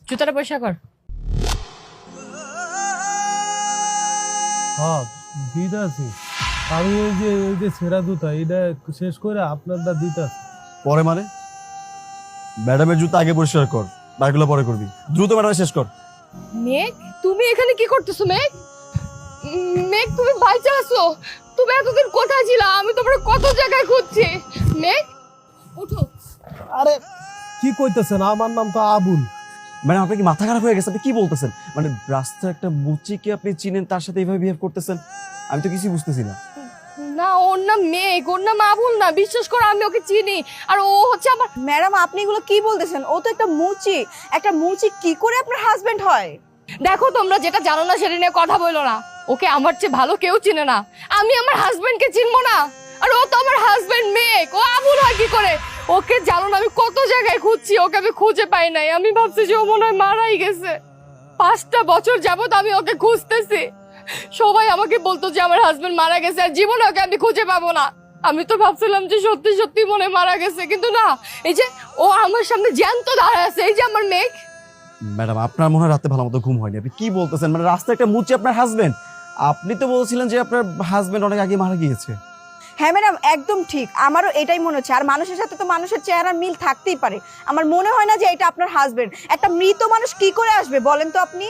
জুতাটা পরিষ্কার কর। হ্যাঁ দিতে আছি। আমি এই যে ছেঁড়া জুতা এটা শেষ করে আপনারটা দিতে আছি। পরে মানে ম্যাডামের জুতা আগে পরিষ্কার কর, বাকিগুলো পরে করবি। দ্রুত ম্যাডামে শেষ কর। মেঘ, তুমি এখানে কি করতেছো মেঘ? মেঘ, তুমি বাইচে আসো? তুমি এতদিন কোথায় ছিলা? আমি তোমার কত জায়গায় খুঁজছি। মেঘ, ওঠো। আরে কি কইতেছেন? আমার নাম তো আবুল। ম্যাডাম আপনার কি মাথা খারাপ হয়ে গেছে? আপনি কি বলতেছেন? মানে রাস্তার একটা মুচিকে আপনি চিনেন, তার সাথে এইভাবে বিহেভ করতেছেন? আমি তো কিছুই বুঝতেছি না। না, ওর নাম মেঘ, ওর নাম আবুল না। বিশ্বাস করো, আমি ওকে চিনি। আর ও হচ্ছে আমার। ম্যাডাম আপনি এগুলো কি বলতেছেন? ও তো একটা মুচি কি করে আপনার হাজবেন্ড হয়? দেখো, তোমরা যেটা জানো না সেটা নিয়ে কথা বলো না। ওকে আমার চেয়ে ভালো কেউ চিনে না। আমি আমার হাজবেন্ডকে চিনবো না? আর ও তো আমার হাজবেন্ড মেঘ, ও আবুল হয় কি করে? ওকে জানো না আমি কত জায়গায় খুঁজছি, ওকে আমি খুঁজে পাই নাই। আমি ভাবছি যে ও মনে হয় মারাই গেছে। 5টা বছর যাবত আমি ওকে খুঁজতেছি। সবাই আমাকে বলতো যে আমার হাজবেন্ড মারা গেছে, আর জীবনে ওকে আমি খুঁজে পাবো না। আমি তো ভাবছিলাম যে সত্যি সত্যি মনে হয় মারা গেছে, কিন্তু না। এই যে ও আমার সামনে জ্যান্ত দাঁড়ায় আছে, এই যে আমার মেঘ। ম্যাডাম আপনার মনে হয় রাতে ভালো মতো ঘুম হয়নি। আপনি কি বলতেছেন? মানে রাস্তায় একটা মুচি আপনার হাজবেন্ড? আপনি তো বলছিলেন যে আপনার হাজবেন্ড অনেক আগে মারা গিয়েছে। হ্যাঁ ম্যাডাম, একদম ঠিক। আমারও এটাই মনে হচ্ছে। আর মানুষের সাথে তো মানুষের চেহারার মিল থাকতেই পারে। আমার মনে হয় না যে এটা আপনার হাজবেন্ড। একটা মৃত মানুষ কি করে আসবে বলেন তো আপনি?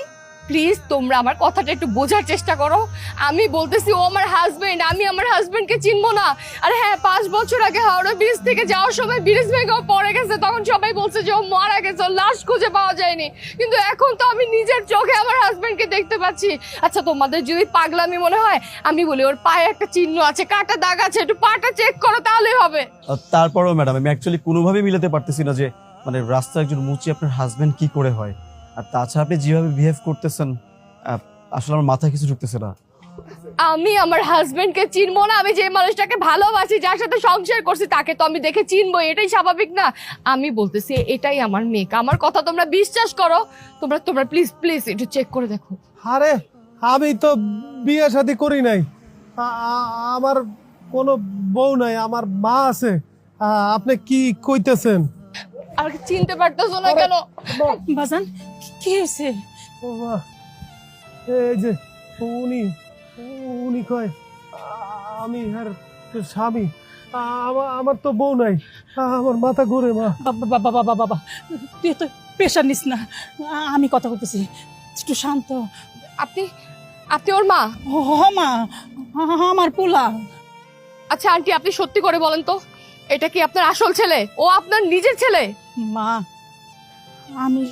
প্লিজ তোমরা আমার কথাটা একটু বোঝার চেষ্টা করো। আমি বলতেছি ও আমার হাজবেন্ড, আমি আমার হাজবেন্ডকে চিনবো না? আরে হ্যাঁ, 5 বছর আগে হাওড়া ব্রিজ থেকে যাওয়ার সময় ব্রিজ ভেঙে ও পড়ে গেছে, তখন সবাই বলছে যে ও মারা গেছে, ওর লাশ খুঁজে পাওয়া যায়নি। কিন্তু এখন তো আমি নিজের চোখে আমার হাজবেন্ডকে দেখতে পাচ্ছি। আচ্ছা, তোমাদের যদি পাগলামি মনে হয়, আমি বলি ওর পায়ে একটা চিহ্ন আছে, কাটা দাগ আছে, একটু পাটা চেক করো, তাহলেই হবে। তারপরেও ম্যাডাম আমি অ্যাকচুয়ালি কোনোভাবেই মিলাতে পারতেছি না যে মানে রাস্তায় একজন মুচি আপনার হাজবেন্ড কি করে হয়। আর তাছাড়া আপনি যেভাবে বিহেভ করতেছেন আসলে আমার মাথায় কিছু ঢুকতেছে না। আমি আমার হাজবেন্ডকে চিনবো না? আমি যে মানুষটাকে ভালোবাসি, যার সাথে সংসার করছি, তাকে তো আমি দেখে চিনবো, এটাই স্বাভাবিক না? আমি বলতেছি এটাই আমার মেয়ে। আমার কথা তোমরা বিশ্বাস করো। তোমরা প্লিজ প্লিজ একটু চেক করে দেখো। আরে আমি তো বিয়ে শাদী করি নাই। আমার কোনো বউ নাই, আমার মা আছে। আপনি কি কইতেছেন? আর চিনতে পারতেছো না কেন? বাজান, কি হয়েছে? ও মা, এই যে উনি উনি কয় আমি আর স্বামী। আমার তো বউ নাই। আমার মাথা ঘুরে মা। বাবা বাবা বাবা বাবা, তুই তো প্রেশার নিস না। আমি কথা বলতেছি, একটু শান্ত। আপনি আপনি ওর মা? মা, আমার পোলা। আচ্ছা আন্টি, আপনি সত্যি করে বলেন তো, এটা কি আপনার আসল ছেলে? ও আপনার নিজের ছেলে? মা, আমি